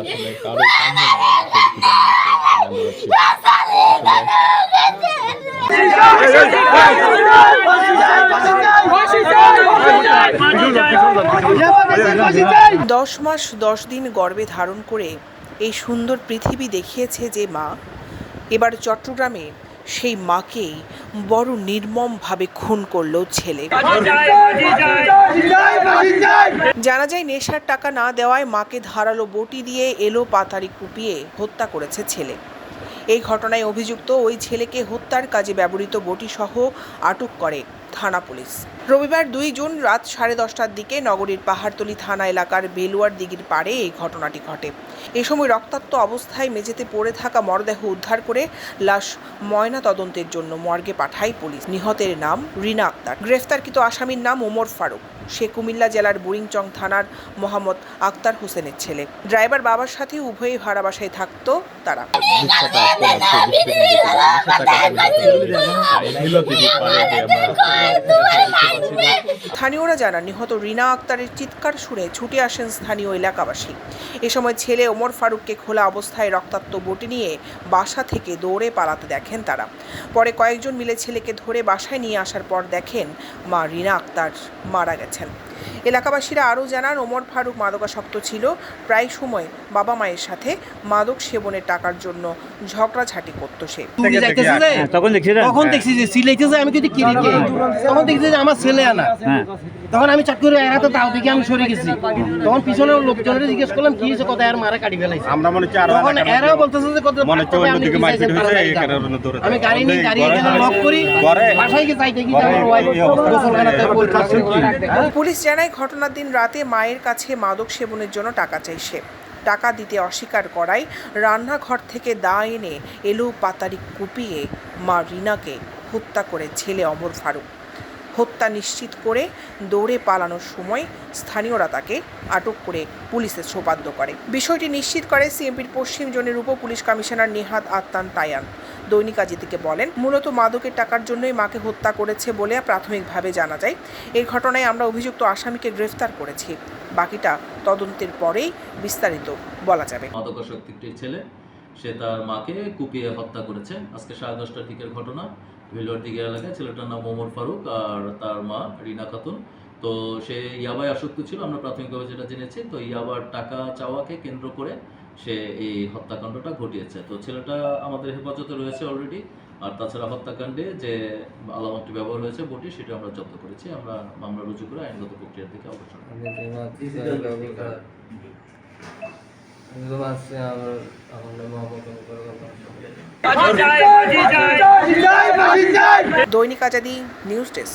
আসলে কারো সামনে না সেদিকে জানাচ্ছি। 10 মাস 10 দিন গর্ভে ধারণ করে এই সুন্দর পৃথিবী দেখিয়েছে যে মা, এবার চট্টগ্রামে সেই মাকেই বড় নির্মমভাবে খুন করল ছেলে। জানা যায় নেশার টাকা না দেওয়ায় মাকে ধারালো বটি দিয়ে এলো পাতারি কুপিয়ে হত্যা করেছে ছেলে। এই ঘটনায় অভিযুক্ত ওই ছেলেকে হত্যার কাজে ব্যবহৃত বটি সহ আটক করে থানা পুলিশ। রবিবার 2 জুন রাত 10:30টার দিকে নগরীর পাহাড়তলী থানা এলাকার বেলুয়ার দিঘির পাড়ে এই ঘটনাটি ঘটে। এ সময় রক্তাক্ত অবস্থায় মেঝেতে পড়ে থাকা মরদেহ উদ্ধার করে লাশ ময়না তদন্তের জন্য মর্গে পাঠায় পুলিশ। নিহতের নাম রিনা আক্তার। গ্রেফতারকৃত আসামির নাম ওমর ফারুক। সে কুমিল্লা জেলার বুড়িংচং থানার মোহাম্মদ আক্তার হোসেনের ছেলে। ড্রাইভার বাবার সাথে উভয়ই ভাড়া বাসায় থাকত তারা। স্থানীয়রা জানান, নিহত রিনা আক্তারের চিৎকার শুনে ছুটে আসেন স্থানীয় এলাকাবাসী। এ সময় ছেলে ওমর ফারুককে খোলা অবস্থায় রক্তাক্ত বটি নিয়ে বাসা থেকে দৌড়ে পালাতে দেখেন তারা। পরে কয়েকজন মিলে ছেলেকে ধরে বাসায় নিয়ে আসার পর দেখেন মা রিনা আক্তার মারা গেছেন। এলাকাবাসীরা আরও জানান, ওমর ফারুক মাদকাসক্ত ছিল। প্রায় সময় বাবা মায়ের সাথে মাদক সেবনের টাকার জন্য ঝগড়াঝাটি করত সে। তখন দেখছি যে সিলেটেছে আমি যদি কিরিকে তখন দেখছি যে আমার ছেলে আনা, তখন আমি চাকরি করে এরা তো তাও দেখে আমি সরে গেছি। তখন পিছনের লোকজনের জিজ্ঞেস করলাম কি হয়েছে, কথা আর মারা কাটি ফেলাইছে। আমরা মনে হচ্ছে তখন এরাও বলতেছে যে কত মনে হচ্ছে অন্যদিকে মারপিট হয়েছে, এই কারণে দৌড়ে আমি গাড়ি নিয়ে গাড়ি এখানে লক করি বাসায় গিয়ে চাইতে কি আমার ওয়াইফ গোসলখানাতে বলতেছে। পুলিশ জানায়, ঘটনার দিন রাতে মায়ের কাছে মাদক সেবনের জন্য টাকা চাইছে। টাকা দিতে অস্বীকার করায় রান্নাঘর থেকে দা এনে এলো পাতারি কুপিয়ে মা রিনাকে হত্যা করে ছেলে ওমর ফারুক। হত্যা নিশ্চিত করে দৌড়ে পালানোর সময় স্থানীয়রা তাকে আটক করে পুলিশে সোপর্দ করে। বিষয়টি নিশ্চিত করে সিএমপির পশ্চিম জোনের উপ পুলিশ কমিশনার নেহাত আত্তান তায়ান। দৈনিক আজিতিকে বলেন, মূলত মাদকের টাকার জন্যই মাকে হত্যা করেছে বলে প্রাথমিকভাবে জানা যায়। এই ঘটনায় আমরা অভিযুক্ত আসামিকে গ্রেফতার করেছি। বাকিটা তদন্তের পরেই বিস্তারিত বলা যাবে। মাদকাসক্ত একটি ছেলে, সে তার মাকে কুপিয়ে হত্যা করেছে। আজকে 10:30টার দিকের ঘটনা। বেলুয়ার দিঘি এলাকায় ছেলেটার নাম ওমর ফারুক আর তার মা রিনা খাতুন। তো সে ইয়াবায় আসক্ত ছিল, আমরা প্রাথমিকভাবে যেটা জেনেছি। তো ইয়াবার টাকা চাওয়াকে কেন্দ্র করে সে এই হত্যাকাণ্ডটা ঘটিয়েছে। তো ছেলেটা আমাদের হেফাজতে রয়েছে অলরেডি। আর তাছাড়া হত্যাকাণ্ডে যে আলামতটি ব্যবহার হয়েছে বটি, সেটা আমরা জব্দ করেছি। আমরা মামলা রুজু করে আইনগত প্রক্রিয়ার দিকে অগ্রসর দৈনিক আজাদি নিউজ ডেস্ক।